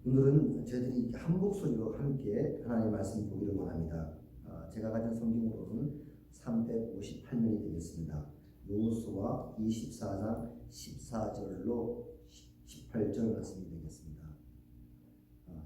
오늘은 저희들이 한 목소리로 함께 하나님의 말씀 보기를 원합니다. 제가 가진 성경으로는 358면이 되겠습니다. 여호수아 24장 14절로 18절 말씀이 되겠습니다.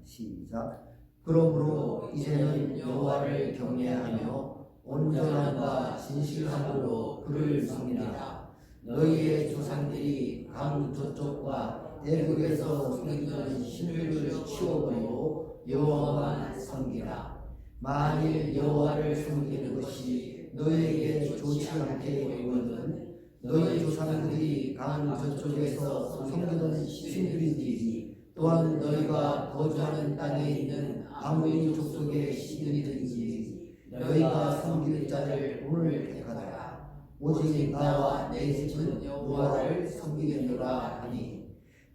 시작. 그러므로 이제는 여호와를 경외하며 온전함과 진실함으로 그를 섬기라. 너희의 조상들이 강 저쪽과 애굽에서 섬기던 신들을 치워버리고 여호와만 섬기라. 만일 여호와를 섬기는 것이 너희에게 좋지 않게 되거든 너희 조상들이 강 저쪽에서 섬기던 신들이든지 또한 너희가 거주하는 땅에 있는 아모리 족속의 신들이든지 너희가 섬길 자를 오늘 택하라. 오직 나와 내 집은 여호와를 섬기겠노라 하니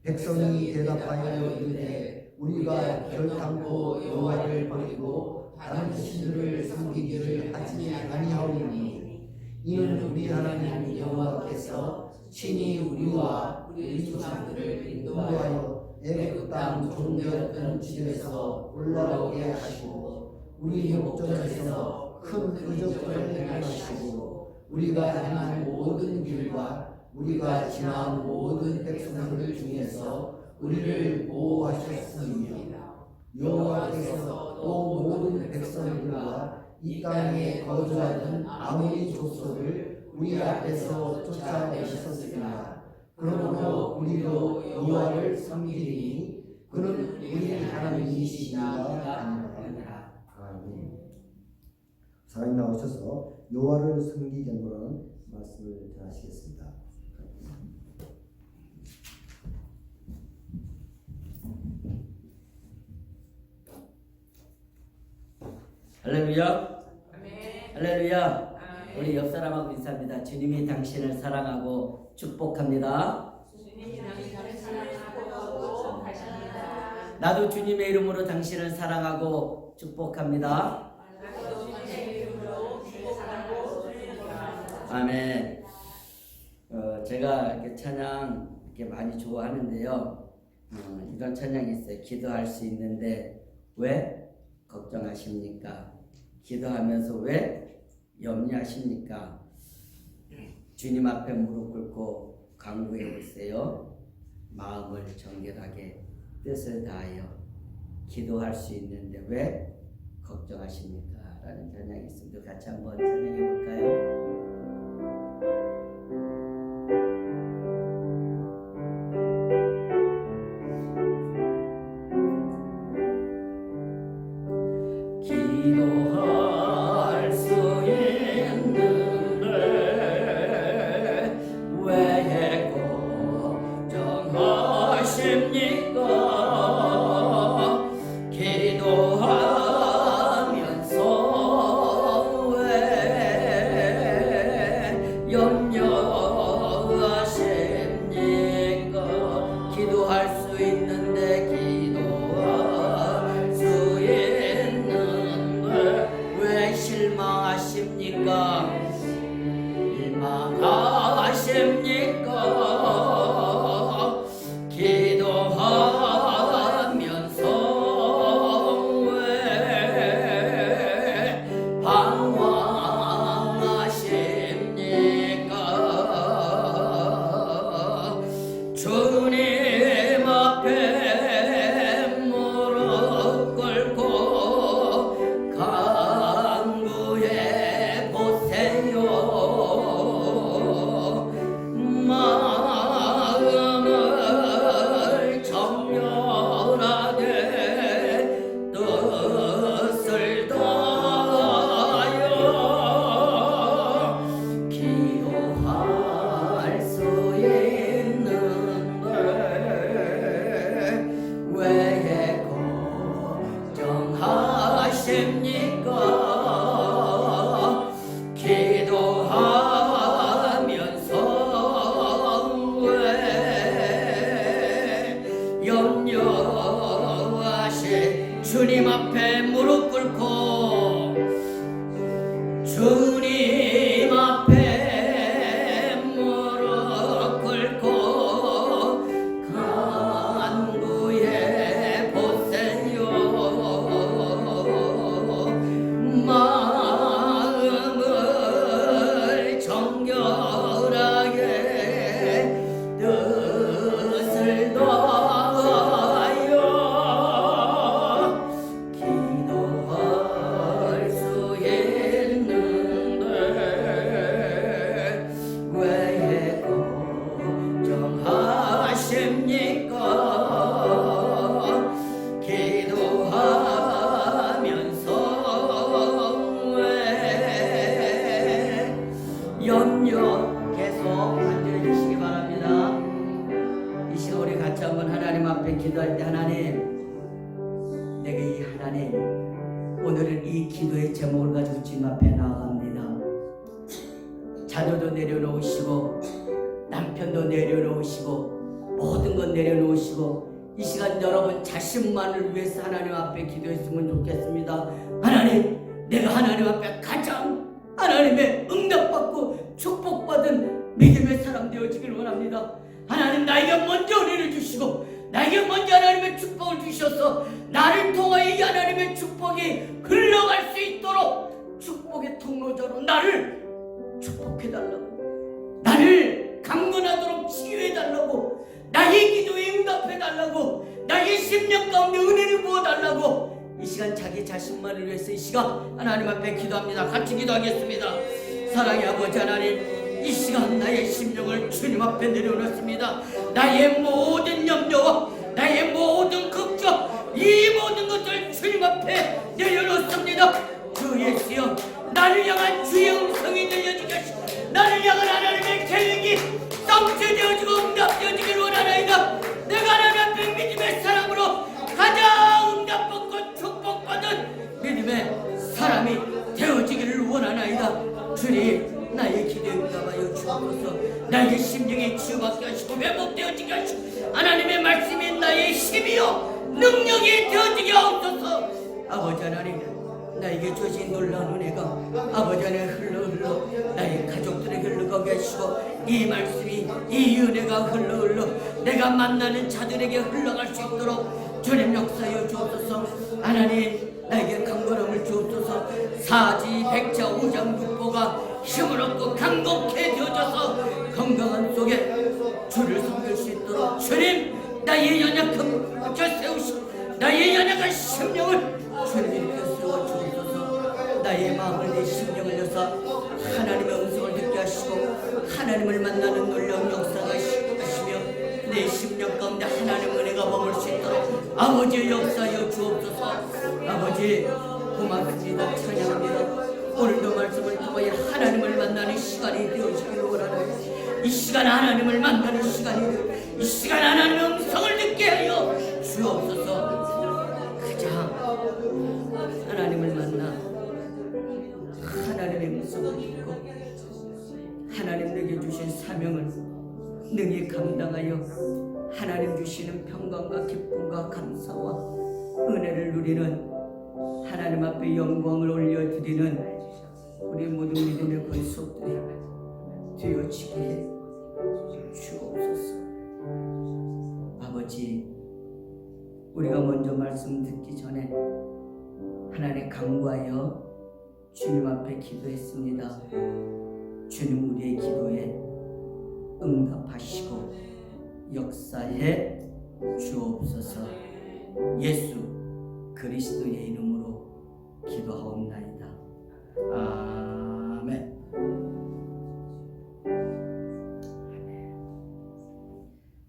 백성이 대답하여 이르되 우리가 결단코 여호와를 버리고 다른 신들을 섬기기를 하지 아니하오니 이는 우리 하나님 여호와께서 친히 우리와 우리 조상들을 인도하여 애굽 땅 종되었던 집에서 올라오게 하시고 우리 목전에서 큰 의적들을 행하시고 우리가 행한 모든 길과 우리가 지난 모든 백성들 중에서 우리를 보호하셨습니다. 여호와께서 또 모든 백성들과 이 땅에 거주하던 아모리 족속을 우리 앞에서 쫓아내셨으나 그러므로 우리도 여호와를 섬기리니 그는 우리 하나님이시니라 하니라. 아멘. 사랑이 나오셔서 여호와를 섬기겠노라는 말씀을 전하시겠습니다. 할렐루야. 아멘. 할렐루야. 아멘. 우리 옆 사람하고 인사합니다. 주님이 당신을 사랑하고 축복합니다. 주님이 당신을 사랑하고 축복하십니다. 나도 주님의 이름으로 당신을 사랑하고 축복합니다. 나도 주님의 이름으로 축복하고 축복합니다. 아멘. 제가 이렇게 찬양 이렇게 많이 좋아하는데요. 이런 찬양이 있어요. 기도할 수 있는데 왜 걱정하십니까? 기도하면서 왜 염려하십니까? 주님 앞에 무릎 꿇고 간구해 보세요. 마음을 정결하게 뜻을 다하여 기도할 수 있는데 왜 걱정하십니까? 라는 찬양이 있습니다. 같이 한번 찬양해 볼까요? 기도할 수 있는데 왜 걱정하십니까? 기도하면서 왜 염려하십니까? 기도할 수 있는데 기도할 수 왜 실망하십니까? 실망하십니까? 기도하면서 왜 방황하십니까? 주님 앞에 무릎 꿇고 간구해 보세요. 마음을 정렬하게 뜻을 다하여 기도할 수 있는데 왜 걱정하십니까? 기도하면서 왜 염려하시 주님 앞에 무릎 꿇고 주님 앞에 무릎 꿇고 간구해 보세요. 하나님, 내가 이 하나님, 오늘은 이 기도의 제목을 가지고 주님 앞에 나아갑니다. 자녀도 내려놓으시고 남편도 내려놓으시고 모든 것 내려놓으시고 이 시간 여러분 자신만을 위해서 하나님 앞에 기도했으면 좋겠습니다. 하나님, 내가 하나님 앞에 가장 하나님의 응답받고 축복받은 믿음의 사람 되어지길 원합니다. 하나님, 나에게 먼저 은혜를 주시고 나에게 먼저 하나님의 축복을 주셔서 나를 통하여 이 하나님의 축복이 흘러갈 수 있도록 축복의 통로자로 나를 축복해달라고, 나를 강건하도록 치유해달라고, 나의 기도에 응답해달라고, 나의 심령 가운데 은혜를 부어달라고 이 시간 자기 자신만을 위해서 이 시간 하나님 앞에 기도합니다. 같이 기도하겠습니다. 사랑의 아버지 하나님, 이 시간 나의 심령을 주님 앞에 내려놓습니다. 나의 모든 염려와 나의 모든 걱정, 이 모든 것을 주님 앞에 내려놓습니다. 주 예수여, 나를 향한 주의 음성이 들려지게 하시고 나를 향한 하나님의 계획이 성취되어지고 응답되어지길 원하나이다. 내가 하나님 앞에 믿음의 사람으로 가장 응답받고 축복받은 믿음의 사람이 되어지기를 원하나이다. 주님, 나의 기도에 응답하여 주옵소서. 나의 심령이 치유받게 하시고 회복되어지게 하시고 하나님의 말씀이 나의 힘이요 능력이 되어지게 하옵소서. 아버지 하나님, 나에게 주신 놀라운 은혜가 아버지 안에 흘러 나의 가족들에게 흘러가게 하시고 이 말씀이 이 은혜가 흘러 내가 만나는 자들에게 흘러갈 수 있도록 주님 역사여 주옵소서. 하나님, 나에게 강건함을 주옵소서. 사지 백자 오장 육보가 힘을 얻고 강건케 되어져서 건강한 속에 주를 섬길 수 있도록 주님, 나의 연약함을 붙여 세우시고 나의 연약한 심령을 주님께 세워 주옵소서. 나의 마음을 내 심령을 여서 하나님의 음성을 듣게 하시고 하나님을 만나는 놀라운 역사가 하시며 내 심령 가운데 하나님의 은혜가 머물 수 있도록 아버지의 역사여 주옵소서. 아버지 고맙습니다. 찬양합니다. 오늘도 말씀을 통하여 하나님을 만나는 시간이 되어지기를 원하나요. 이 시간 하나님을 만나는 시간이, 이 시간 하나님의 음성을 듣게 하여 주옵소서. 가장 하나님을 만나 하나님의 음성을 듣고 하나님 내게 주신 사명을 능히 감당하여 하나님 주시는 평강과 기쁨과 감사와 은혜를 누리는 하나님 앞에 영광을 올려드리는 우리 모든 믿음의 권속들이 되어지게 주옵소서. 아버지, 우리가 먼저 말씀 듣기 전에 하나님 간구하여 주님 앞에 기도했습니다. 주님, 우리의 기도에 응답하시고 역사해 주옵소서. 예수 그리스도의 이름으로 기도하옵나이다. 아멘.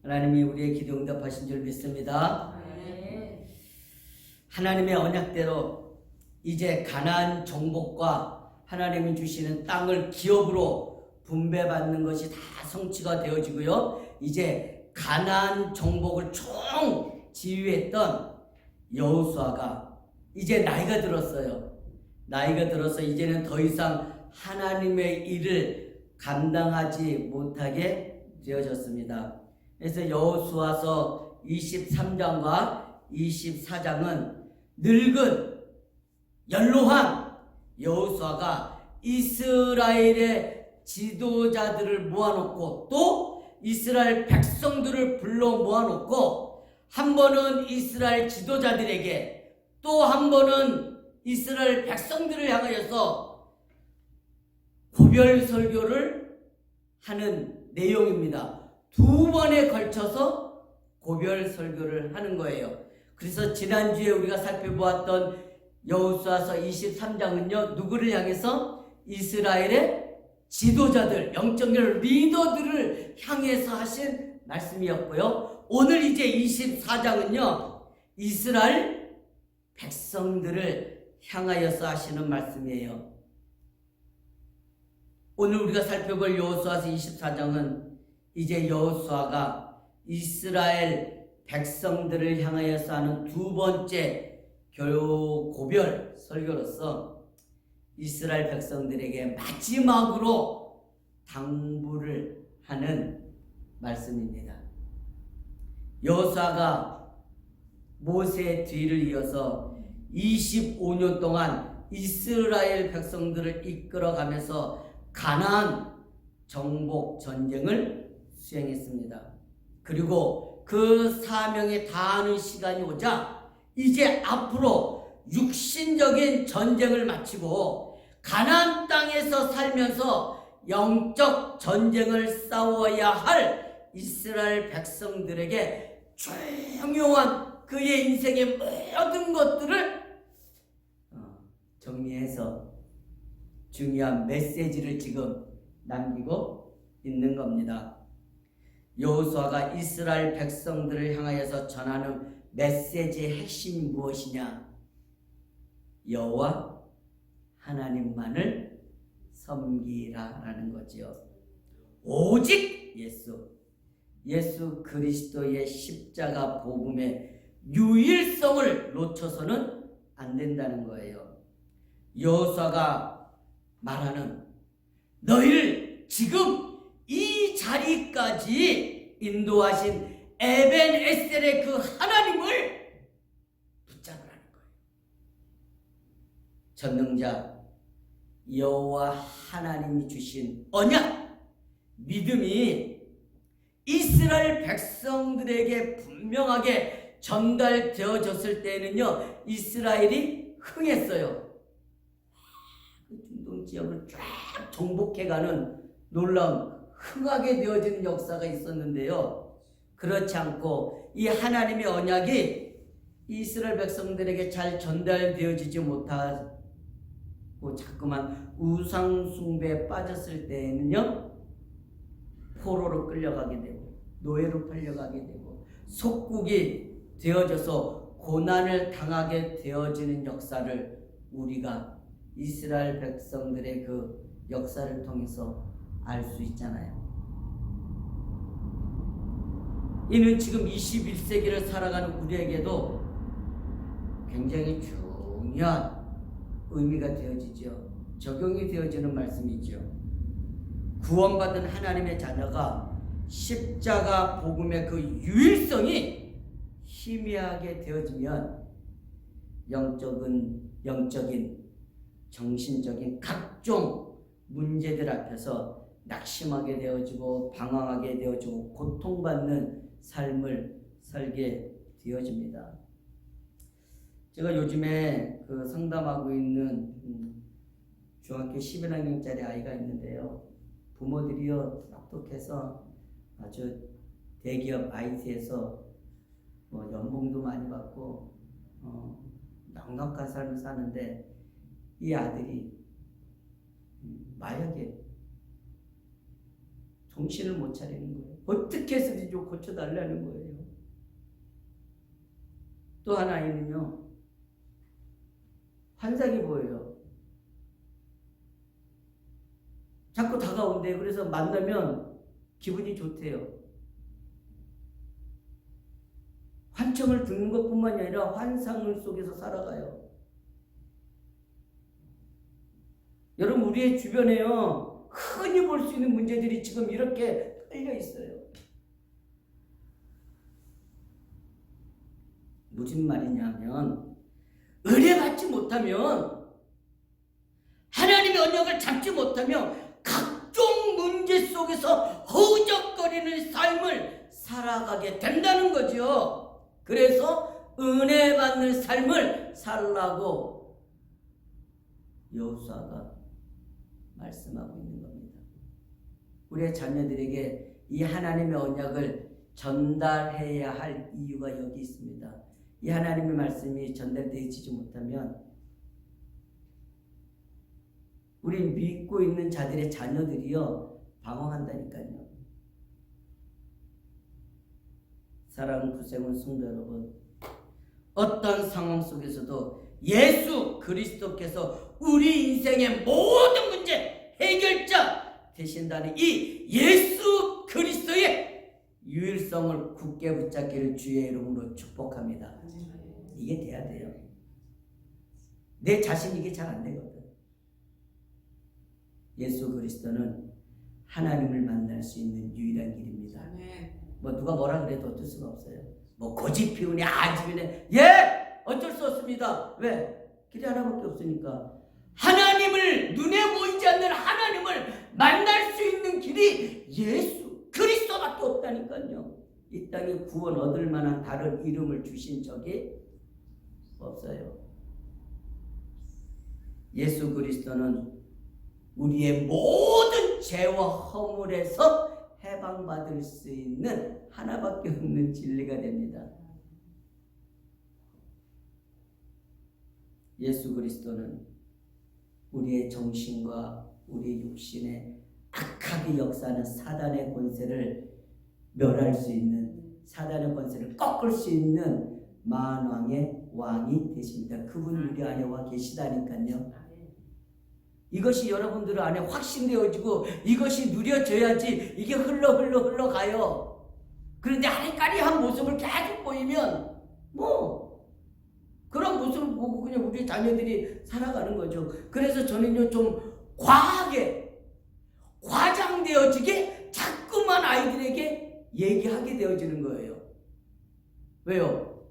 하나님이 우리의 기도 응답하신 줄 믿습니다. 하나님의 언약대로 이제 가나안 정복과 하나님이 주시는 땅을 기업으로 분배받는 것이 다 성취가 되어지고요. 이제 가나안 정복을 총 지휘했던 여호수아가 이제 나이가 들었어요. 나이가 들어서 이제는 더 이상 하나님의 일을 감당하지 못하게 되어졌습니다. 그래서 여호수아서 23장과 24장은 늙은 연로한 여호수아가 이스라엘의 지도자들을 모아놓고 또 이스라엘 백성들을 불러 모아놓고 한 번은 이스라엘 지도자들에게 또 한 번은 이스라엘 백성들을 향하여서 고별 설교를 하는 내용입니다. 두 번에 걸쳐서 고별 설교를 하는 거예요. 그래서 지난주에 우리가 살펴보았던 여호수아서 23장은요 누구를 향해서? 이스라엘의 지도자들, 영적 리더들을 향해서 하신 말씀이었고요. 오늘 이제 24장은요 이스라엘 백성들을 향하여서 하시는 말씀이에요. 오늘 우리가 살펴볼 여호수아서 24장은 이제 여호수아가 이스라엘 백성들을 향하여서 하는 두 번째 고별 설교로서 이스라엘 백성들에게 마지막으로 당부를 하는 말씀입니다. 여호수아가 모세의 뒤를 이어서 25년 동안 이스라엘 백성들을 이끌어가면서 가나안 정복 전쟁을 수행했습니다. 그리고 그 사명에 다하는 시간이 오자 이제 앞으로 육신적인 전쟁을 마치고 가나안 땅에서 살면서 영적 전쟁을 싸워야 할 이스라엘 백성들에게 중요한 그의 인생의 모든 것들을 정리해서 중요한 메시지를 지금 남기고 있는 겁니다. 여호수아가 이스라엘 백성들을 향하여서 전하는 메시지의 핵심이 무엇이냐? 여호와 하나님만을 섬기라라는 거지요. 오직 예수 그리스도의 십자가 복음의 유일성을 놓쳐서는 안 된다는 거예요. 여호수아가 말하는 너희를 지금 이 자리까지 인도하신 에벤에셀의 그 하나님을 붙잡으라는 거예요. 전능자 여호와 하나님이 주신 언약, 믿음이 이스라엘 백성들에게 분명하게 전달되어졌을 때에는요, 이스라엘이 흥했어요. 중동 지역을 쫙 정복해가는 놀라운 흥하게 되어지는 역사가 있었는데요. 그렇지 않고 이 하나님의 언약이 이스라엘 백성들에게 잘 전달되어지지 못하고 자꾸만 우상 숭배에 빠졌을 때에는요, 포로로 끌려가게 되고 노예로 팔려가게 되고 속국이 되어져서 고난을 당하게 되어지는 역사를 우리가 이스라엘 백성들의 그 역사를 통해서 알 수 있잖아요. 이는 지금 21세기를 살아가는 우리에게도 굉장히 중요한 의미가 되어지죠. 적용이 되어지는 말씀이죠. 구원받은 하나님의 자녀가 십자가 복음의 그 유일성이 희미하게 되어지면 영적인 정신적인 각종 문제들 앞에서 낙심하게 되어지고 방황하게 되어지고 고통받는 삶을 살게 되어집니다. 제가 요즘에 그 상담하고 있는 중학교 11학년짜리 아이가 있는데요. 부모들이요 똑똑해서 아주 대기업 IT에서 연봉도 많이 받고 넉넉한 삶을 사는데 이 아들이 마약에 정신을 못 차리는 거예요. 어떻게 해서든지 좀 고쳐달라는 거예요. 또 하나 아이는요, 환상이 보여요. 자꾸 다가온대요. 그래서 만나면 기분이 좋대요. 환청을 듣는 것뿐만이 아니라 환상 속에서 살아가요. 여러분, 우리의 주변에요, 흔히 볼 수 있는 문제들이 지금 이렇게 깔려 있어요. 무슨 말이냐면, 은혜 받지 못하면, 하나님의 언약을 잡지 못하면 각종 문제 속에서 허우적거리는 삶을 살아가게 된다는 거죠. 그래서 은혜 받는 삶을 살라고 여호수아가 말씀하고 있는 겁니다. 우리의 자녀들에게 이 하나님의 언약을 전달해야 할 이유가 여기 있습니다. 이 하나님의 말씀이 전달되지 못하면 우리 믿고 있는 자들의 자녀들이요 방황한다니까요. 사랑하는 구세군 성도 여러분, 어떤 상황 속에서도 예수 그리스도께서 우리 인생의 모든 문제 해결자 되신다는 이 예수 그리스도의 유일성 일성을 굳게 붙잡기를 주의 이름으로 축복합니다. 이게 돼야 돼요. 내 자신 이게 잘 안 되거든. 예수 그리스도는 하나님을 만날 수 있는 유일한 길입니다. 뭐 누가 뭐라 그래도 어쩔 수가 없어요. 뭐 고집 피우네 아집이네 어쩔 수 없습니다. 왜? 길이 하나밖에 없으니까. 하나님을 눈에 보이지 않는 하나님을 만날 수 있는 길이 예수 그리스도밖에 없다니까요. 이 땅에 구원 얻을 만한 다른 이름을 주신 적이 없어요. 예수 그리스도는 우리의 모든 죄와 허물에서 해방받을 수 있는 하나밖에 없는 진리가 됩니다. 예수 그리스도는 우리의 정신과 우리 육신의 악하게 역사하는 사단의 권세를 멸할 수 있는, 사단의 권세를 꺾을 수 있는 만왕의 왕이 되십니다. 그분이 우리 안에 와 계시다니까요. 이것이 여러분들 안에 확신되어지고 이것이 누려져야지 이게 흘러가요. 그런데 아리까리한 모습을 계속 보이면 뭐 그런 모습을 보고 그냥 우리 자녀들이 살아가는 거죠. 그래서 저는요 좀 과하게 과장되어지게 자꾸만 아이들에게 얘기하게 되어지는 거예요. 왜요?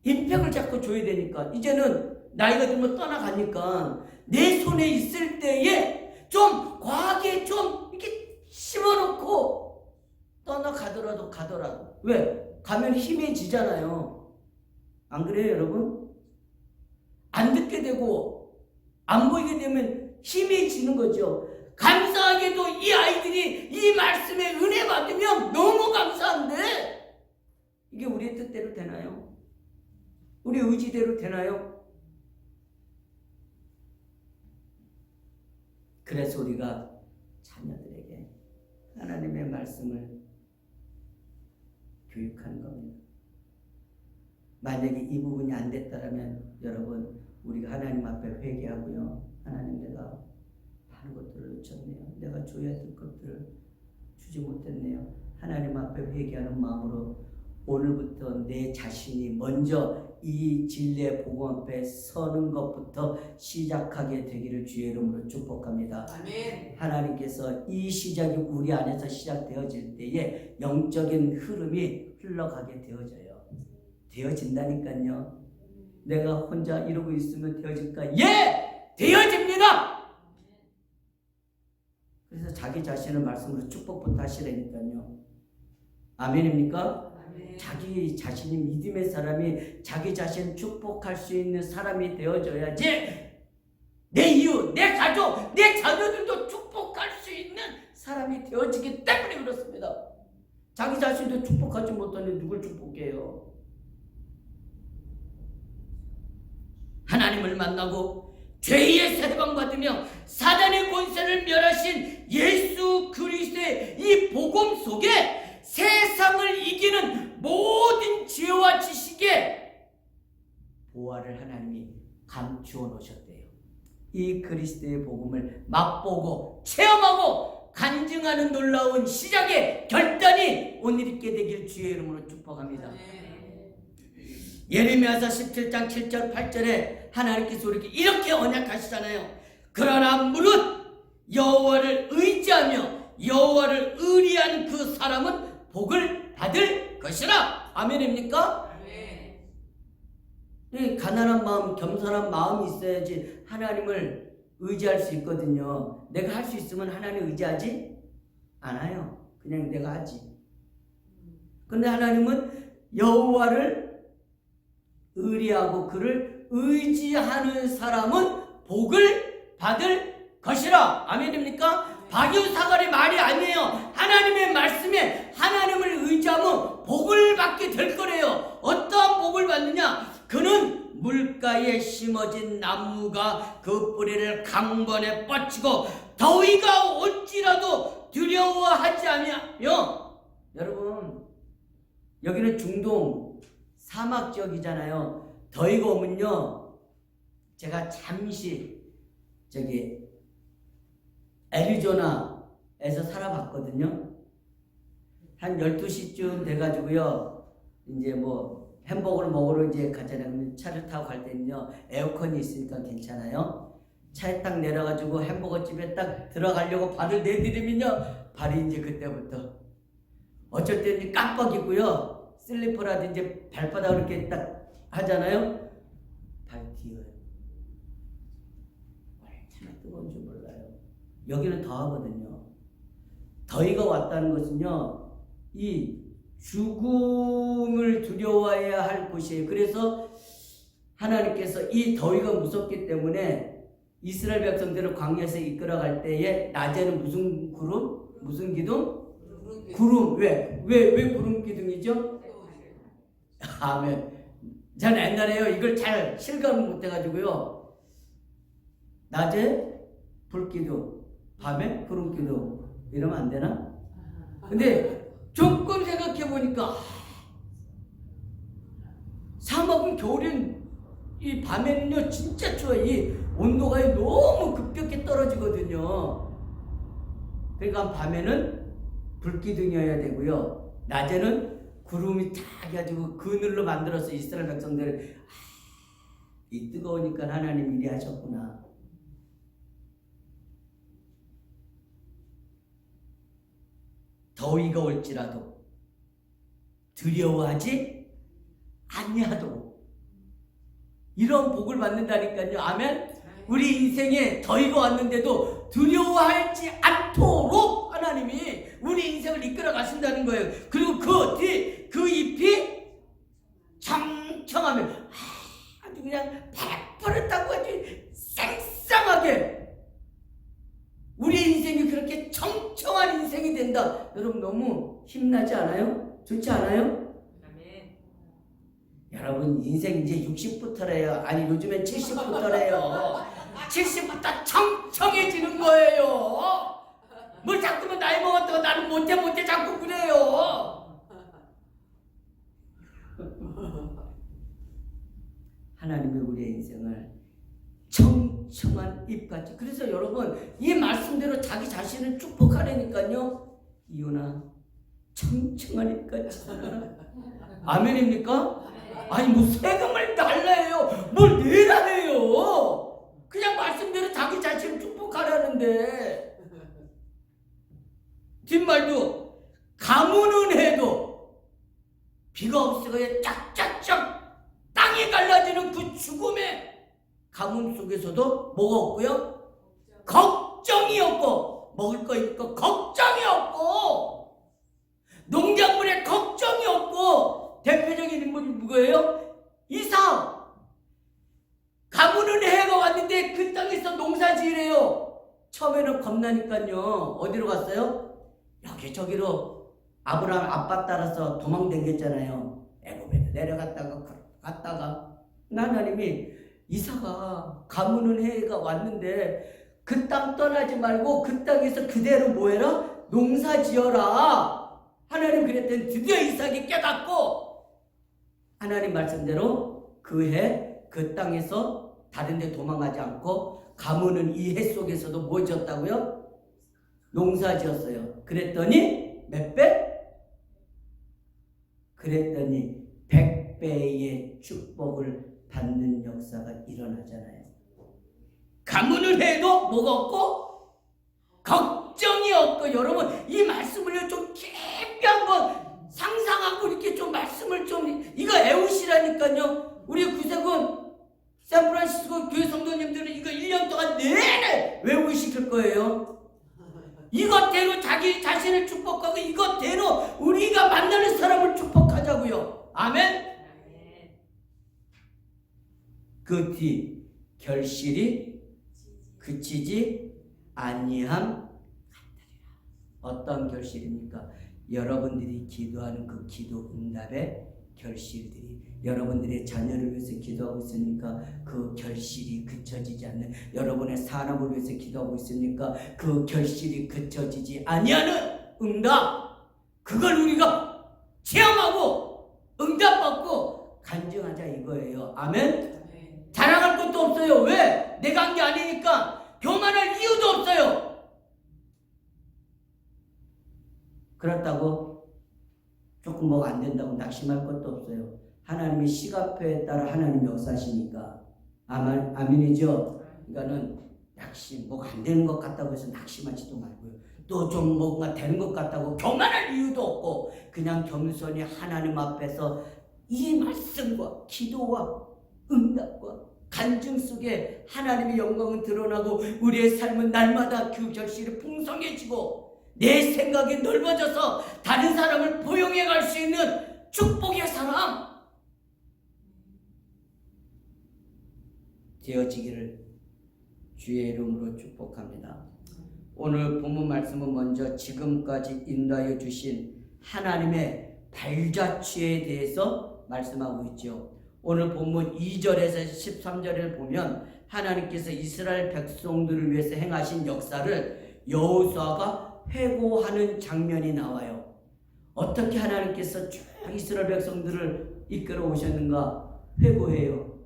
임팩을 자꾸 줘야 되니까. 이제는 나이가 들면 떠나가니까 내 손에 있을 때에 좀 과하게 좀 이렇게 심어놓고 떠나가더라도 왜? 가면 희미해지잖아요. 안 그래요 여러분? 안 듣게 되고 안 보이게 되면 희미해지는 거죠. 감사하게도 이 아이들이 이 말씀에 은혜 받으면 너무 감사한데 이게 우리의 뜻대로 되나요? 우리 의지대로 되나요? 그래서 우리가 자녀들에게 하나님의 말씀을 교육하는 겁니다. 만약에 이 부분이 안 됐다면 여러분 우리가 하나님 앞에 회개하고요. 하나님 내가 많은 것들을 놓쳤네요. 내가 줘야 될 것들을 주지 못했네요. 하나님 앞에 회개하는 마음으로 오늘부터 내 자신이 먼저 이 진리의 복음 앞에 서는 것부터 시작하게 되기를 주의 이름으로 축복합니다. 아멘. 하나님께서 이 시작이 우리 안에서 시작되어질 때에 영적인 흐름이 흘러가게 되어진다니까요. 내가 혼자 이러고 있으면 되어질까? 예! 되어집니다! 그래서 자기 자신을 말씀으로 축복부터 하시라니까요. 아멘입니까? 자기 자신이 믿음의 사람이 자기 자신을 축복할 수 있는 사람이 되어줘야지 내 이웃, 내 가족, 내 자녀들도 축복할 수 있는 사람이 되어지기 때문에 그렇습니다. 자기 자신도 축복하지 못하는 누굴 축복해요? 하나님을 만나고 죄에서 해방받으며 사단의 권세를 멸하신 예수 그리스도의 이 복음 속에 세상을 이기는 모든 지혜와 지식에 보화를 하나님이 감추어 놓으셨대요. 이 그리스도의 복음을 맛보고 체험하고 간증하는 놀라운 시작의 결단이 오늘 있게 되길 주의 이름으로 축복합니다. 예레미야서 17장 7절 8절에 하나님께서 우리에게 이렇게 언약하시잖아요. 그러나 무릇 여호와를 의지하며 여호와를 의리한 그 사람은 복을 받을 것이라. 아멘입니까? 아멘. 가난한 마음, 겸손한 마음이 있어야지 하나님을 의지할 수 있거든요. 내가 할 수 있으면 하나님 의지하지 않아요. 그냥 내가 하지. 그런데 하나님은 여호와를 의리하고 그를 의지하는 사람은 복을 받을 것이라. 아멘입니까? 박유사갈의 말이 아니에요. 하나님의 말씀에 하나님을 의지하면 복을 받게 될 거래요. 어떠한 복을 받느냐? 그는 물가에 심어진 나무가 그 뿌리를 강번에 뻗치고 더위가 올지라도 두려워하지 아니하며. 여러분 여기는 중동 사막 지역이잖아요. 더위가 오면요, 제가 잠시 애리조나에서 살아봤거든요. 한 12시쯤 돼가지고요. 이제 뭐 햄버거를 먹으러 이제 가잖아요. 그러면 차를 타고 갈 때는요. 에어컨이 있으니까 괜찮아요. 차에 딱 내려가지고 햄버거 집에 딱 들어가려고 발을 내디디면요. 발이 이제 그때부터 어쩔 때는 깜빡이고요. 슬리퍼라든지 발바닥을 이렇게 딱 하잖아요. 발 뒤어요. 얼마나 뜨거운 줄 몰라요. 여기는 더하거든요. 더위가 왔다는 것은요. 이 죽음을 두려워해야 할 곳이에요. 그래서 하나님께서 이 더위가 무섭기 때문에 이스라엘 백성들을 광야에서 이끌어갈 때에 낮에는 무슨 구름? 무슨 기둥? 구름. 왜 구름 기둥이죠? 아멘. 저는 옛날에요 이걸 잘 실감을 못해가지고요. 낮에 불기둥, 밤에 구름기둥 이러면 안 되나? 근데 조금 생각해보니까 사막은 겨울엔 이 밤에는요 진짜 추워요. 이 온도가 너무 급격히 떨어지거든요. 그러니까 밤에는 불기둥이어야 되고요. 낮에는 구름이 탁 해가지고 그늘로 만들어서 이스라엘 백성들을 이 뜨거우니까 하나님 일이 하셨구나. 더위가 올지라도 두려워하지 아니하도록 이런 복을 받는다니까요. 아멘. 우리 인생에 더위가 왔는데도 두려워하지 않도록 하나님이 우리 인생을 이끌어 가신다는 거예요. 그리고 그 잎이 청청하면 아주 그냥 파릇파릇하고 아주 쌩쌩하게 우리 인생이 그렇게 청청한 인생이 된다. 여러분 너무 힘나지 않아요? 좋지 않아요? 여러분 인생 이제 60부터래요. 아니 요즘엔 70부터래요. 70부터 청청해지는 거예요. 뭘 자꾸만 나이 먹었다고 나는 못해 자꾸 그래요. 하나님이 우리의 인생을 청청한 잎같이. 그래서 여러분 이 말씀대로 자기 자신을 축복하라니까요. 이유나 청청한 잎같이 아멘입니까? 아니 뭐 세금을 달라해요. 뭘 내라 해요. 그냥 말씀대로 자기 자신을 축복하라는데. 뒷말도 가무는 해도 비가 없어서 쫙쫙쫙 땅이 갈라지는 그 죽음의 가뭄 속에서도 뭐가 없고요? 걱정이 없고 먹을 거 있고 걱정이 없고 농작물에 걱정이 없고 대표적인 인물이 누구예요? 이삭. 가무는 해가 왔는데 그 땅에서 농사 지으래요. 처음에는 겁나니까요. 어디로 갔어요? 여기저기로 아브라함 아빠 따라서 도망다녔잖아요. 애굽에도 내려갔다가 하나님이 이삭아 가무는 해가 왔는데 그 땅 떠나지 말고 그 땅에서 그대로 뭐해라? 농사 지어라. 하나님 그랬더니 드디어 이삭이 깨닫고 하나님 말씀대로 그 해 그 땅에서 다른 데 도망가지 않고 가무는 이 해 속에서도 뭐 지었다고요? 농사 지었어요. 그랬더니 몇 배? 그랬더니 100배의 축복을 받는 역사가 일어나잖아요. 가문을 해도 뭐가 없고 걱정이 없고. 여러분 이 말씀을 좀 깊이 한번 상상하고 이렇게 좀 말씀을 좀 이거 애우시라니까요. 우리 구세군 샌프란시스코 교회 성도님들은 이거 1년 동안 내내 외우시킬 거예요. 이것대로 자기 자신을 축복하고 이것대로 우리가 만나는 사람을 축복하자고요. 아멘. 그 뒤 결실이 그치지 아니함 같으리라. 어떤 결실입니까? 여러분들이 기도하는 그 기도 응답의 결실들이 여러분들의 자녀를 위해서 기도하고 있으니까 그 결실이 그쳐지지 않는, 여러분의 산업을 위해서 기도하고 있으니까 그 결실이 그쳐지지 아니하는 응답, 그걸 우리가 체험하고 응답받고 간증하자 이거예요. 아멘. 자랑할 것도 없어요. 왜? 내가 한 게 아니니까 교만할 이유도 없어요. 그렇다고 조금 뭐가 안 된다고 낙심할 것도 없어요. 하나님의 시간표에 따라 하나님이 역사하시니까. 아멘이죠? 그러니까는 낙심, 뭐가 안 되는 것 같다고 해서 낙심하지도 말고요. 또 좀 뭔가 되는 것 같다고 교만할 이유도 없고 그냥 겸손히 하나님 앞에서 이 말씀과 기도와 응답과 간증 속에 하나님의 영광은 드러나고 우리의 삶은 날마다 그 결실이 풍성해지고 내 생각이 넓어져서 다른 사람을 포용해 갈 수 있는 축복의 사람 되어지기를 주의 이름으로 축복합니다. 오늘 본문 말씀은 먼저 지금까지 인도하여 주신 하나님의 발자취에 대해서 말씀하고 있죠. 오늘 본문 2절에서 13절을 보면 하나님께서 이스라엘 백성들을 위해서 행하신 역사를 여호수아가 회고하는 장면이 나와요. 어떻게 하나님께서 쭉 이스라엘 백성들을 이끌어 오셨는가 회고해요.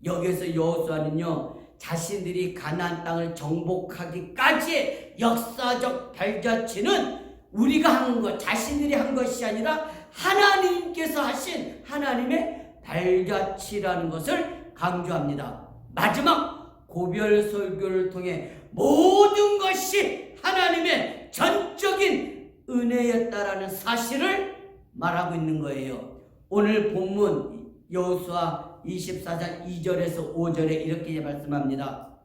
여기서 여호수아는요 자신들이 가나안 땅을 정복하기까지의 역사적 발자취는 우리가 한 것, 자신들이 한 것이 아니라 하나님께서 하신 하나님의 발자취라는 것을 강조합니다. 마지막 고별 설교를 통해 모든 것이 하나님의 전적인 은혜였다라는 사실을 말하고 있는 거예요. 오늘 본문 여호수아 24장 2절에서 5절에 이렇게 말씀합니다.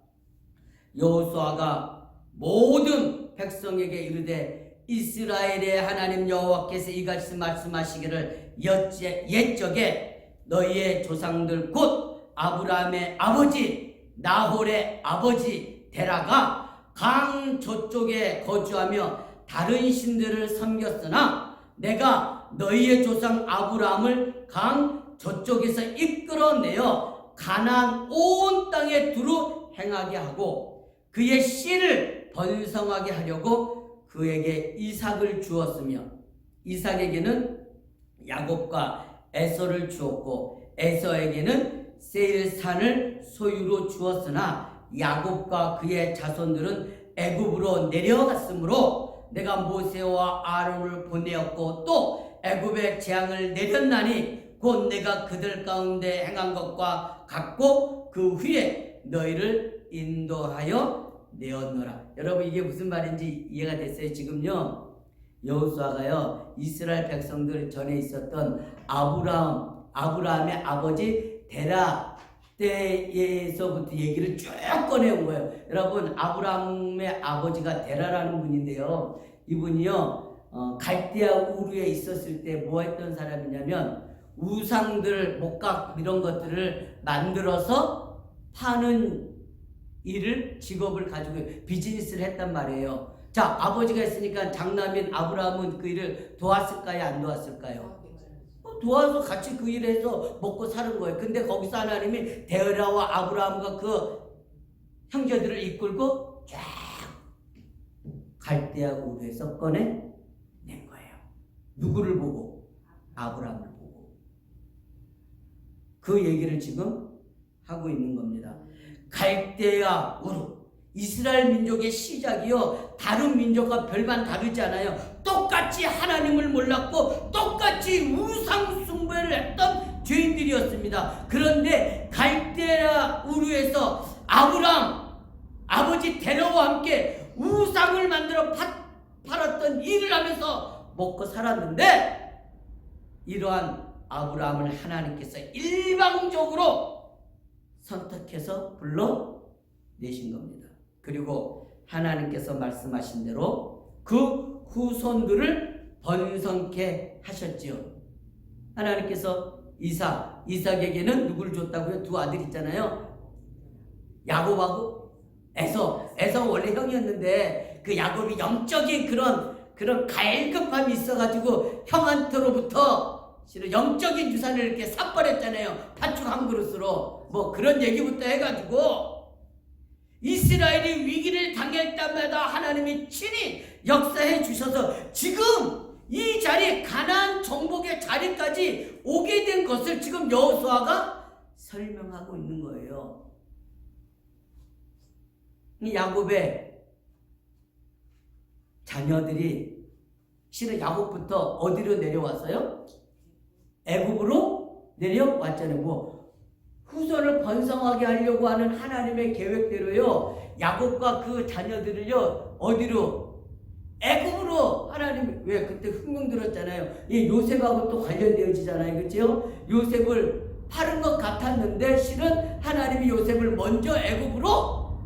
여호수아가 모든 백성에게 이르되 이스라엘의 하나님 여호와께서 이같이 말씀하시기를 옛적에 너희의 조상들 곧 아브라함의 아버지 나홀의 아버지 데라가 강 저쪽에 거주하며 다른 신들을 섬겼으나 내가 너희의 조상 아브라함을 강 저쪽에서 이끌어내어 가나안 온 땅에 두루 행하게 하고 그의 씨를 번성하게 하려고 그에게 이삭을 주었으며 이삭에게는 야곱과 에서를 주었고 에서에게는 세일산을 소유로 주었으나 야곱과 그의 자손들은 애굽으로 내려갔으므로 내가 모세와 아론을 보내었고 또 애굽에 재앙을 내렸나니 곧 내가 그들 가운데 행한 것과 같고 그 후에 너희를 인도하여 내었노라. 여러분 이게 무슨 말인지 이해가 됐어요? 지금요 여호수아가요 이스라엘 백성들 전에 있었던 아브라함의 아버지 데라 때에서부터 얘기를 쭉 꺼내온 거예요. 여러분 아브라함의 아버지가 데라라는 분인데요. 이분이요 갈대아 우르에 있었을 때 뭐 했던 사람이냐면 우상들, 목각 이런 것들을 만들어서 파는 일을 직업을 가지고 비즈니스를 했단 말이에요. 자, 아버지가 있으니까 장남인 아브라함은 그 일을 도왔을까요? 안 도왔을까요? 도와서 같이 그 일을 해서 먹고 사는 거예요. 근데 거기서 하나님이 데라와 아브라함과 그 형제들을 이끌고 쫙 갈대아 우르에서 꺼내낸 거예요. 누구를 보고? 아브라함을 보고. 그 얘기를 지금 하고 있는 겁니다. 갈대아 우르 이스라엘 민족의 시작이요 다른 민족과 별반 다르지 않아요. 똑같이 하나님을 몰랐고 똑같이 우상 숭배를 했던 죄인들이었습니다. 그런데 갈대아 우르에서 아브라함 아버지 데라와 함께 우상을 만들어 팔았던 일을 하면서 먹고 살았는데 이러한 아브라함을 하나님께서 일방적으로 선택해서 불러내신 겁니다. 그리고 하나님께서 말씀하신 대로 그 후손들을 번성케 하셨지요. 하나님께서 이삭에게는 누구를 줬다고요? 두 아들 있잖아요. 야곱하고 에서 원래 형이었는데 그 야곱이 영적인 그런 갈급함이 있어가지고 형한테로부터 영적인 유산을 이렇게 삭발했잖아요. 팥죽 한 그릇으로 뭐 그런 얘기부터 해가지고 이스라엘이 위기를 당할 때마다 하나님이 친히 역사해 주셔서 지금 이 자리 가나안 정복의 자리까지 오게 된 것을 지금 여호수아가 설명하고 있는 거예요. 이 야곱의 자녀들이 실은 야곱부터 어디로 내려왔어요? 애굽으로 내려왔잖아요. 뭐 후손을 번성하게 하려고 하는 하나님의 계획대로요, 야곱과 그 자녀들을요 어디로? 애굽으로. 하나님 왜 그때 흉명 들었잖아요. 이 요셉하고 또 관련되어지잖아요, 그렇죠? 요셉을 파는 것 같았는데 실은 하나님이 요셉을 먼저 애굽으로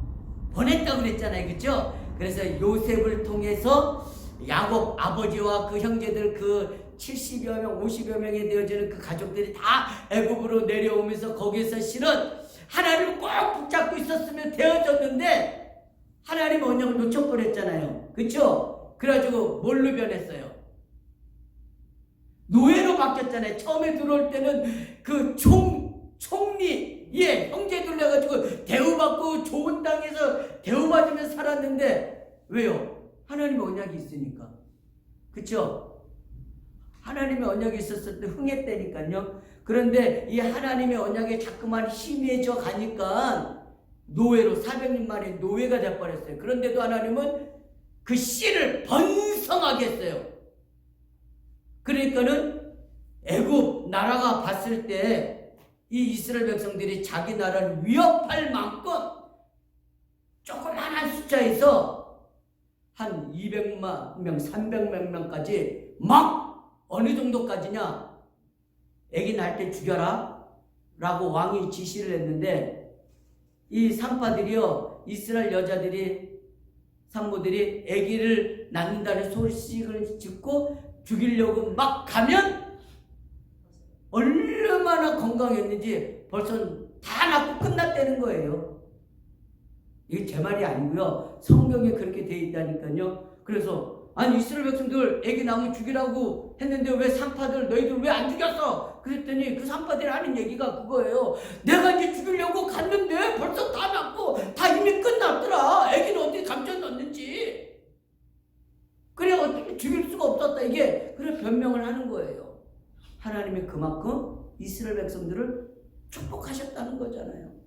보냈다고 그랬잖아요, 그렇죠? 그래서 요셉을 통해서 야곱 아버지와 그 형제들 그 70여 명, 50여 명이 되어지는 그 가족들이 다 애굽으로 내려오면서 거기서 실은 하나님을 꼭 붙잡고 있었으면 되어졌는데 하나님 언약을 놓쳐버렸잖아요, 그렇죠? 그래가지고 뭘로 변했어요? 노예로 바뀌었잖아요. 처음에 들어올 때는 그 총리, 예, 형제들 해가지고 대우받고 좋은 땅에서 대우받으며 살았는데 왜요? 하나님의 언약이 있으니까, 그쵸? 하나님의 언약이 있었을 때 흥했다니까요. 그런데 이 하나님의 언약에 자꾸만 희미해져 가니까 노예로, 400년 만에 노예가 돼버렸어요. 그런데도 하나님은 그 씨를 번성하게 했어요. 그러니까는 애굽 나라가 봤을 때 이 이스라엘 백성들이 자기 나라를 위협할 만큼 조그만한 숫자에서 한 200만 명, 300만 명까지 막 어느 정도까지냐, 애기 낳을 때 죽여라 라고 왕이 지시를 했는데 이 산파들이요, 이스라엘 여자들이, 산모들이 애기를 낳는다는 소식을 듣고 죽이려고 막 가면 얼마나 건강했는지 벌써 다 낳고 끝났다는 거예요. 이게 제 말이 아니고요, 성경에 그렇게 돼 있다니까요. 그래서 아니 이스라엘 백성들 애기 낳으면 죽이라고 했는데 왜 산파들 너희들 왜 안 죽였어? 그랬더니 그 산파들이 하는 얘기가 그거예요. 내가 이제 죽이려고 갔는데 벌써 다 낳고 다 이미 끝났더라. 애기는 어떻게 감춰 넣는지. 그래 어떻게 죽일 수가 없었다. 이게 그래 변명을 하는 거예요. 하나님이 그만큼 이스라엘 백성들을 축복하셨다는 거잖아요.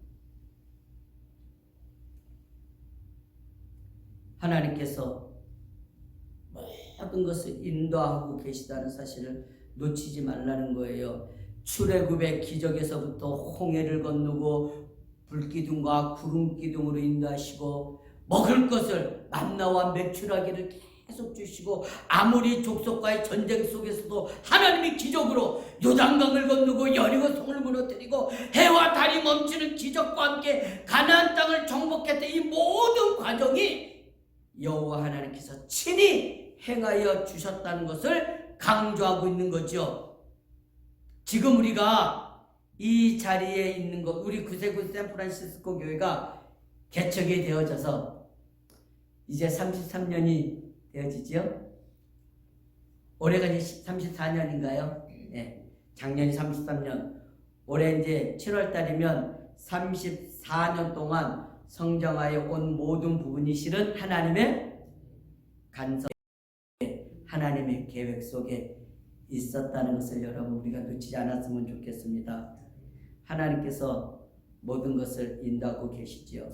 하나님께서 모든 것을 인도하고 계시다는 사실을 놓치지 말라는 거예요. 출애굽의 기적에서부터 홍해를 건너고 불기둥과 구름기둥으로 인도하시고 먹을 것을 만나와 메추라기를 계속 주시고 아모리 족속과의 전쟁 속에서도 하나님이 기적으로 요단강을 건너고 여리고 성을 무너뜨리고 해와 달이 멈추는 기적과 함께 가나안 땅을 정복했던 이 모든 과정이 여호와 하나님께서 친히 행하여 주셨다는 것을 강조하고 있는 거죠. 지금 우리가 이 자리에 있는 것, 우리 구세군 샌프란시스코 교회가 개척이 되어져서 이제 33년이 되어지죠. 올해가 이제 34년인가요? 네, 작년이 33년. 올해 이제 7월 달이면 34년 동안 성장하여 온 모든 부분이 실은 하나님의 간섭, 하나님의 계획 속에 있었다는 것을 여러분 우리가 놓치지 않았으면 좋겠습니다. 하나님께서 모든 것을 인도하고 계시지요.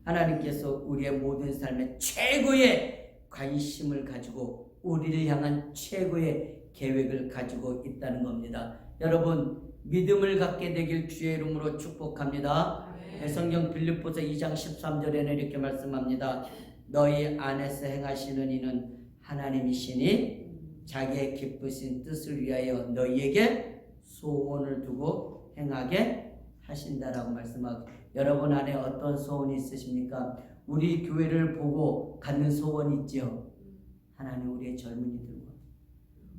하나님께서 우리의 모든 삶에 최고의 관심을 가지고 우리를 향한 최고의 계획을 가지고 있다는 겁니다. 여러분 믿음을 갖게 되길 주의 이름으로 축복합니다. 성경 빌립보서 2장 13절에는 이렇게 말씀합니다. 너희 안에서 행하시는 이는 하나님이시니 자기의 기쁘신 뜻을 위하여 너희에게 소원을 두고 행하게 하신다라고 말씀하고, 여러분 안에 어떤 소원이 있으십니까? 우리 교회를 보고 갖는 소원이 있죠. 하나님 우리의 젊은이들과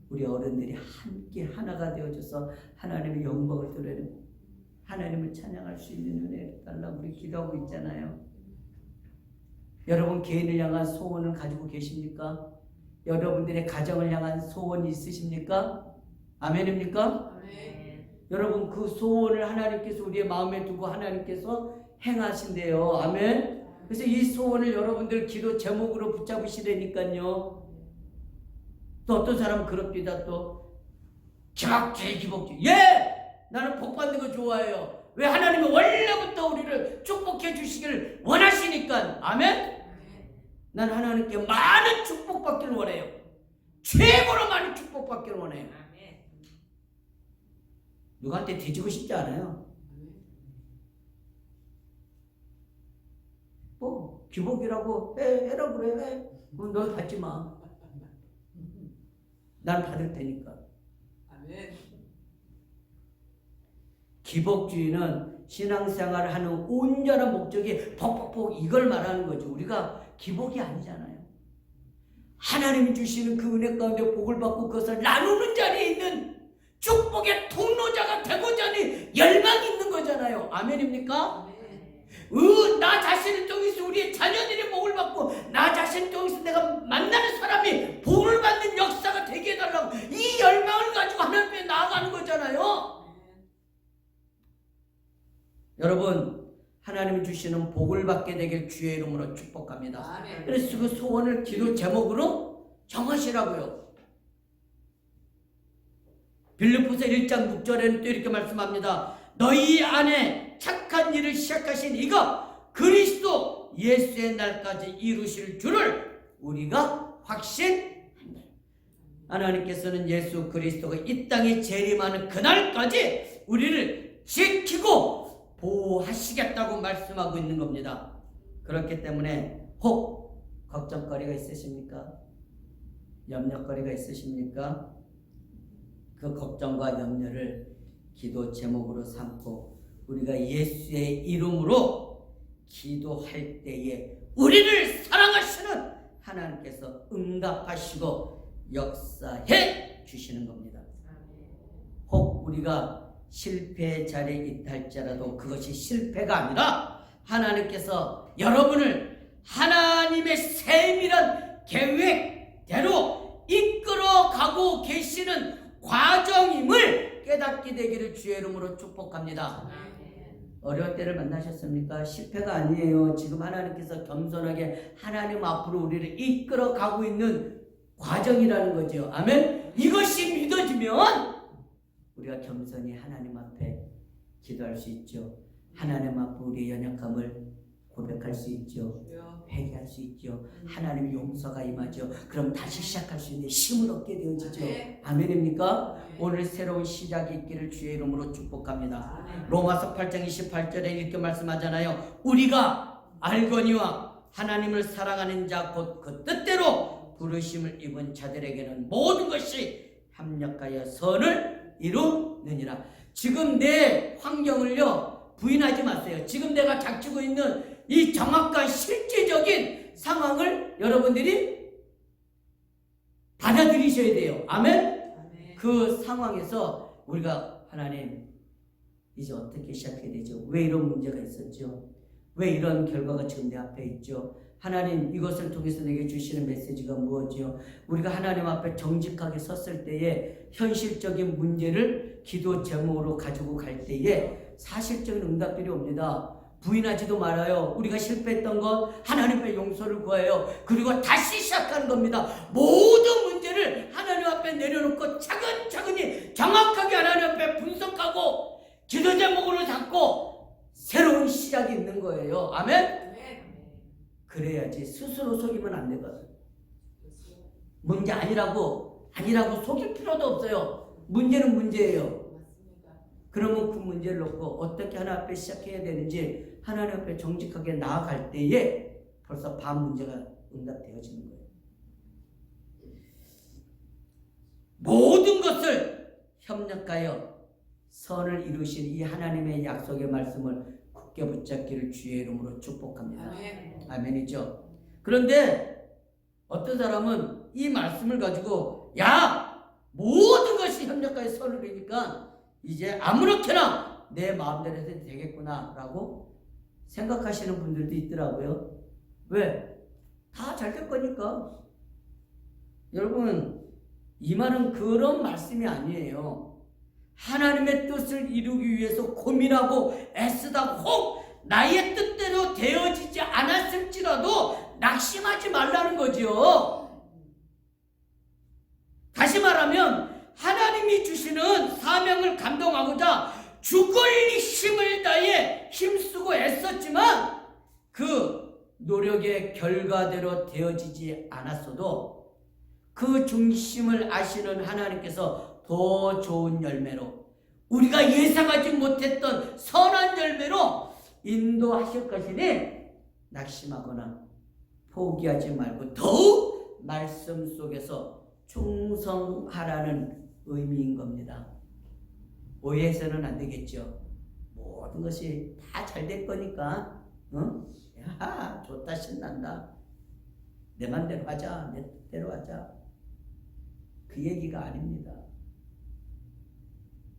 우리 어른들이 함께 하나가 되어져서 하나님의 영광을 드러내고 하나님을 찬양할 수 있는 은혜를 달라고 우리 기도하고 있잖아요. 여러분 개인을 향한 소원을 가지고 계십니까? 여러분들의 가정을 향한 소원이 있으십니까? 아멘입니까? 아멘. 여러분 그 소원을 하나님께서 우리의 마음에 두고 하나님께서 행하신대요. 아멘. 그래서 이 소원을 여러분들 기도 제목으로 붙잡으시라니까요. 또 어떤 사람은 그럽니다. 또 기박제 기복제. 예! 나는 복 받는 거 좋아해요. 왜? 하나님은 원래부터 우리를 축복해 주시기를 원하시니까. 아멘. 난 하나님께 많은 축복받기를 원해요. 최고로 많은 축복받기를 원해요. 아멘. 누구한테 뒤지고 싶지 않아요. 뭐 기복이라고 해라 그래. 넌 받지 마. 난 받을 테니까. 아멘. 기복주의는 신앙생활을 하는 온전한 목적이 퍽퍽퍽 이걸 말하는 거죠. 우리가 기복이 아니잖아요. 하나님이 주시는 그 은혜 가운데 복을 받고 그것을 나누는 자리에 있는 축복의 통로자가 되고자 하는 열망이 있는 거잖아요. 아멘입니까? 아멘. 나 자신을 통해서 우리의 자녀들이 복을 받고 나 자신을 통해서 내가 만나는 사람이 복을 받는 역사가 되게 해달라고 이 열망을 가지고 하나님 앞에 나아가는 거잖아요. 여러분, 하나님이 주시는 복을 받게 되길 주의 이름으로 축복합니다. 아멘. 그래서 그 소원을 기도 제목으로 정하시라고요. 빌립보서 1장 6절에는 또 이렇게 말씀합니다. 너희 안에 착한 일을 시작하신 이가 그리스도 예수의 날까지 이루실 줄을 우리가 확신한다. 하나님께서는 예수 그리스도가 이 땅에 재림하는 그날까지 우리를 지키고 보호하시겠다고 말씀하고 있는 겁니다. 그렇기 때문에 혹 걱정거리가 있으십니까? 염려거리가 있으십니까? 그 걱정과 염려를 기도 제목으로 삼고 우리가 예수의 이름으로 기도할 때에 우리를 사랑하시는 하나님께서 응답하시고 역사해 주시는 겁니다. 혹 우리가 실패의 자리에 있다 할지라도 그것이 실패가 아니라 하나님께서 여러분을 하나님의 세밀한 계획대로 이끌어가고 계시는 과정임을 깨닫게 되기를 주의 이름으로 축복합니다. 어려울 때를 만나셨습니까? 실패가 아니에요. 지금 하나님께서 겸손하게 하나님 앞으로 우리를 이끌어가고 있는 과정이라는 거죠. 아멘? 이것이 믿어지면 우리가 겸손히 하나님 앞에 기도할 수 있죠. 하나님 앞에 우리의 연약함을 고백할 수 있죠. 회개할 수 있죠. 하나님의 용서가 임하죠. 그럼 다시 시작할 수 있는 힘을 얻게 되어지죠. 아멘입니까? 오늘 새로운 시작이 있기를 주의 이름으로 축복합니다. 로마서 8장 28절에 이렇게 말씀하잖아요. 우리가 알거니와 하나님을 사랑하는 자 곧 그 뜻대로 부르심을 입은 자들에게는 모든 것이 합력하여 선을 이루느니라. 지금 내 환경을요 부인하지 마세요. 지금 내가 닥치고 있는 이 정확한 실제적인 상황을 여러분들이 받아들이셔야 돼요. 아멘? 그 상황에서 우리가 하나님 이제 어떻게 시작해야 되죠? 왜 이런 문제가 있었죠? 왜 이런 결과가 지금 내 앞에 있죠? 하나님 이것을 통해서 내게 주시는 메시지가 무엇이요? 우리가 하나님 앞에 정직하게 섰을 때에 현실적인 문제를 기도 제목으로 가지고 갈 때에 사실적인 응답들이 옵니다. 부인하지도 말아요. 우리가 실패했던 것 하나님의 용서를 구해요. 그리고 다시 시작하는 겁니다. 모든 문제를 하나님 앞에 내려놓고 차근차근히 정확하게 하나님 앞에 분석하고 기도 제목으로 잡고 새로운 시작이 있는 거예요. 아멘? 그래야지. 스스로 속이면 안 되거든. 문제 아니라고 속일 필요도 없어요. 문제는 문제예요. 그러면 그 문제를 놓고 어떻게 하나님 앞에 시작해야 되는지 하나님 앞에 정직하게 나아갈 때에 벌써 반 문제가 응답되어지는 거예요. 모든 것을 협력하여 선을 이루신 이 하나님의 약속의 말씀을 굳게 붙잡기를 주의 이름으로 축복합니다. 아멘이죠. 그런데 어떤 사람은 이 말씀을 가지고 모든 것이 협력하여 선을 이루니까 이제 아무렇게나 내 마음대로 해도 되겠구나 라고 생각하시는 분들도 있더라고요. 왜? 다 잘 될 거니까. 여러분 이 말은 그런 말씀이 아니에요. 하나님의 뜻을 이루기 위해서 고민하고 애쓰다 혹 나의 뜻대로 되어지지 않았을지라도 낙심하지 말라는 거죠. 다시 말하면 하나님이 주시는 사명을 감당하고자 죽을 힘을 다해 힘쓰고 애썼지만 그 노력의 결과대로 되어지지 않았어도 그 중심을 아시는 하나님께서 더 좋은 열매로, 우리가 예상하지 못했던 선한 열매로 인도하실 것이니 낙심하거나 포기하지 말고 더욱 말씀 속에서 충성하라는 의미인 겁니다. 오해해서는 안 되겠죠. 모든 것이 다 잘 될 거니까 야 좋다 신난다 내 맘대로 하자 내 뜻대로 하자 그 얘기가 아닙니다.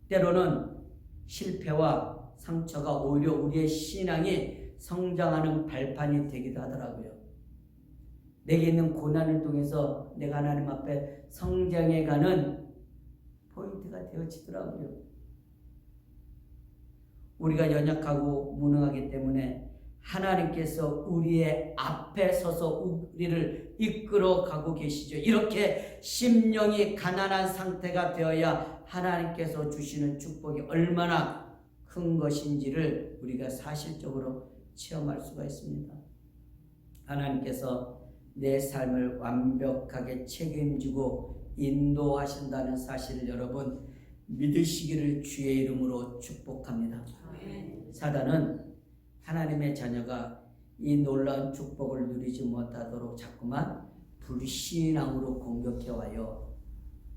때로는 실패와 상처가 오히려 우리의 신앙이 성장하는 발판이 되기도 하더라고요. 내게 있는 고난을 통해서 내가 하나님 앞에 성장해가는 포인트가 되어지더라고요. 우리가 연약하고 무능하기 때문에 하나님께서 우리의 앞에 서서 우리를 이끌어 가고 계시죠. 이렇게 심령이 가난한 상태가 되어야 하나님께서 주시는 축복이 얼마나 큰 것인지를 우리가 사실적으로 체험할 수가 있습니다. 하나님께서 내 삶을 완벽하게 책임지고 인도하신다는 사실을 여러분 믿으시기를 주의 이름으로 축복합니다. 사단은 하나님의 자녀가 이 놀라운 축복을 누리지 못하도록 자꾸만 불신앙으로 공격해와요.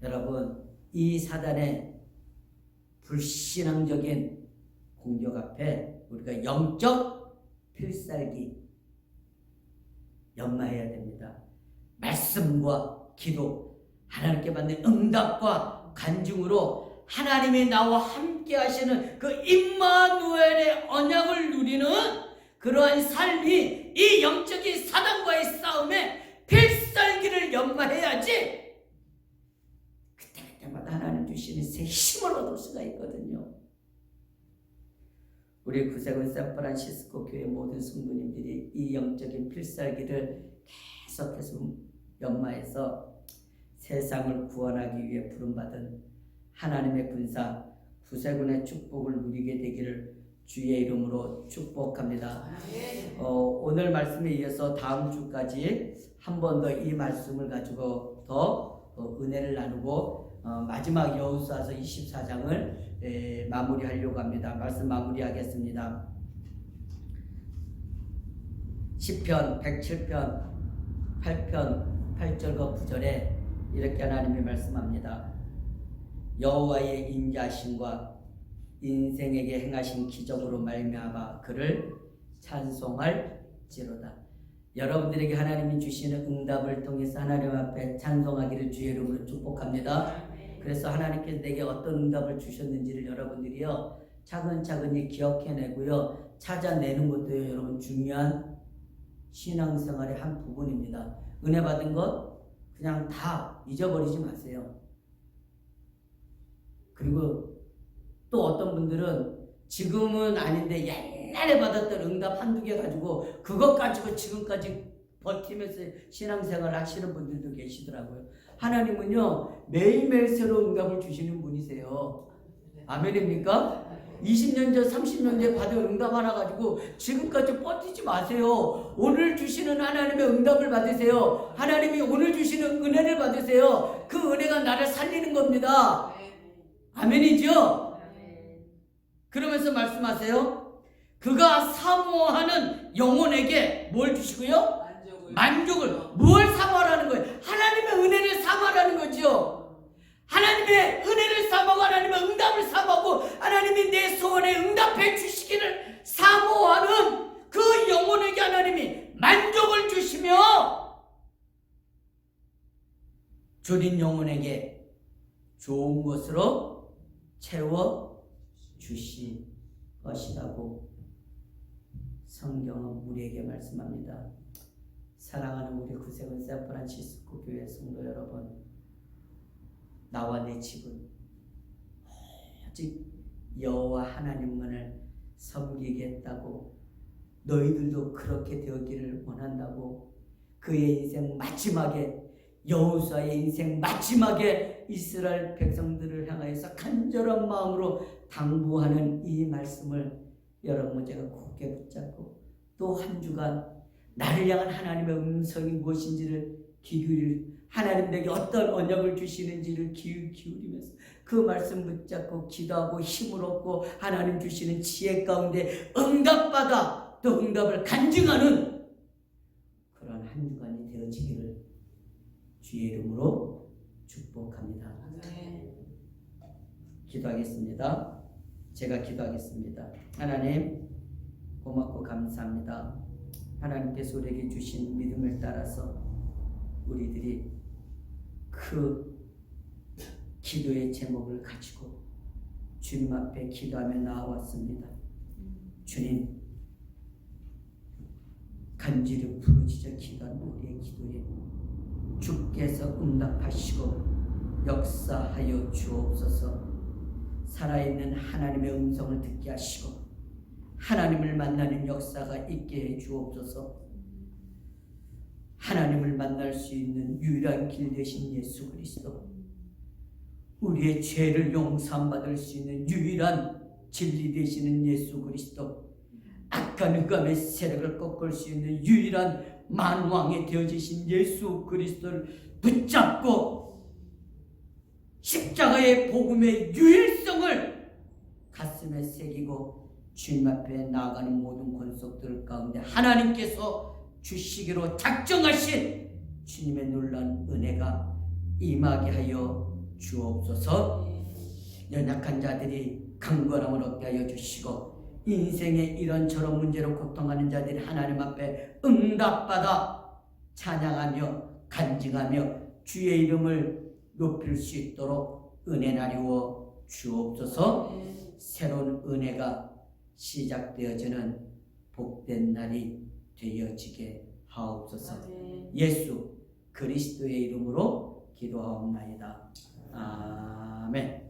여러분, 이 사단의 불신앙적인 공격 앞에 우리가 영적 필살기 연마해야 됩니다. 말씀과 기도, 하나님께 받는 응답과 간증으로 하나님이 나와 함께 하시는 그 임마누엘의 언약을 누리는 그러한 삶이 이 영적인 사단과의 싸움에 필살기를 연마해야지 그때마다 하나님 주시는 새 힘을 얻을 수가 있거든요. 우리 구세군 샌프란시스코 교회 모든 성도님들이 이 영적인 필살기를 계속해서 연마해서 세상을 구원하기 위해 부름받은 하나님의 군사 구세군의 축복을 누리게 되기를 주의 이름으로 축복합니다. 오늘 말씀에 이어서 다음 주까지 한 번 더 이 말씀을 가지고 더 은혜를 나누고 마지막 여호수아서 24장을 마무리하려고 합니다. 말씀 마무리하겠습니다. 시편 107편 8편 8절과 9절에 이렇게 하나님이 말씀합니다. 여호와의 인자하심과 인생에게 행하신 기적으로 말미암아 그를 찬송할지로다. 여러분들에게 하나님이 주시는 응답을 통해서 하나님 앞에 찬송하기를 주의 이름으로 축복합니다. 그래서 하나님께서 내게 어떤 응답을 주셨는지를 여러분들이요 차근차근히 기억해내고요 찾아내는 것도 여러분 중요한 신앙생활의 한 부분입니다. 은혜 받은 것 그냥 다 잊어버리지 마세요. 그리고 또 어떤 분들은 지금은 아닌데 옛날에 받았던 응답 한두 개 가지고 그것 가지고 지금까지 버티면서 신앙생활 하시는 분들도 계시더라고요. 하나님은요 매일매일 새로운 응답을 주시는 분이세요. 아멘입니까? 20년 전 30년 전에 받은 응답 하나 가지고 지금까지 버티지 마세요. 오늘 주시는 하나님의 응답을 받으세요. 하나님이 오늘 주시는 은혜를 받으세요. 그 은혜가 나를 살리는 겁니다. 아멘이죠? 그러면서 말씀하세요. 그가 사모하는 영혼에게 뭘 주시고요? 만족을. 뭘 사모하라는 거예요? 하나님의 은혜를 사모하라는 거죠. 하나님의 은혜를 사모하고 하나님의 응답을 사모하고 하나님이 내 소원에 응답해 주시기를 사모하는 그 영혼에게 하나님이 만족을 주시며 줄인 영혼에게 좋은 것으로 채워 주실 것이라고 성경은 우리에게 말씀합니다. 사랑하는 우리 구세군 샌프란시스코 교회 성도 여러분, 나와 내 집은 오직 여호와 하나님만을 섬기겠다고 너희들도 그렇게 되었기를 원한다고 그의 인생 마지막에 여호수아의 인생 마지막에 이스라엘 백성들을 향하여서 간절한 마음으로 당부하는 이 말씀을 여러분 제가 굳게 붙잡고 또 한 주간 나를 향한 하나님의 음성이 무엇인지를 귀 기울일 하나님 내게 어떤 언약을 주시는지를 기울이면서 그 말씀 붙잡고 기도하고 힘을 얻고 하나님 주시는 지혜 가운데 응답받아 또 응답을 간증하는 그런 한 주간이 되어지기를 주의 이름으로 축복합니다. 아멘. 기도하겠습니다. 제가 기도하겠습니다. 하나님 고맙고 감사합니다. 하나님께서 우리에게 주신 믿음을 따라서 우리들이 그 기도의 제목을 가지고 주님 앞에 기도하며 나아왔습니다. 주님, 간절히 부르짖어 기도한 우리의 기도에 주께서 응답하시고 역사하여 주옵소서. 살아있는 하나님의 음성을 듣게 하시고 하나님을 만나는 역사가 있게 해 주옵소서. 하나님을 만날 수 있는 유일한 길 되신 예수 그리스도, 우리의 죄를 용서받을 수 있는 유일한 진리 되시는 예수 그리스도, 악한 흑암의 세력을 꺾을 수 있는 유일한 만왕이 되어지신 예수 그리스도를 붙잡고 십자가의 복음의 유일성을 가슴에 새기고 주님 앞에 나아가는 모든 권속들 가운데 하나님께서 주시기로 작정하신 주님의 놀라운 은혜가 임하게 하여 주옵소서. 연약한 자들이 강건함을 얻게 하여 주시고 인생의 이런저런 문제로 고통하는 자들이 하나님 앞에 응답받아 찬양하며 간증하며 주의 이름을 높일 수 있도록 은혜 나리워 주옵소서. 새로운 은혜가 시작되어지는 복된 날이 되어지게 하옵소서. 예수 그리스도의 이름으로 기도하옵나이다. 아멘.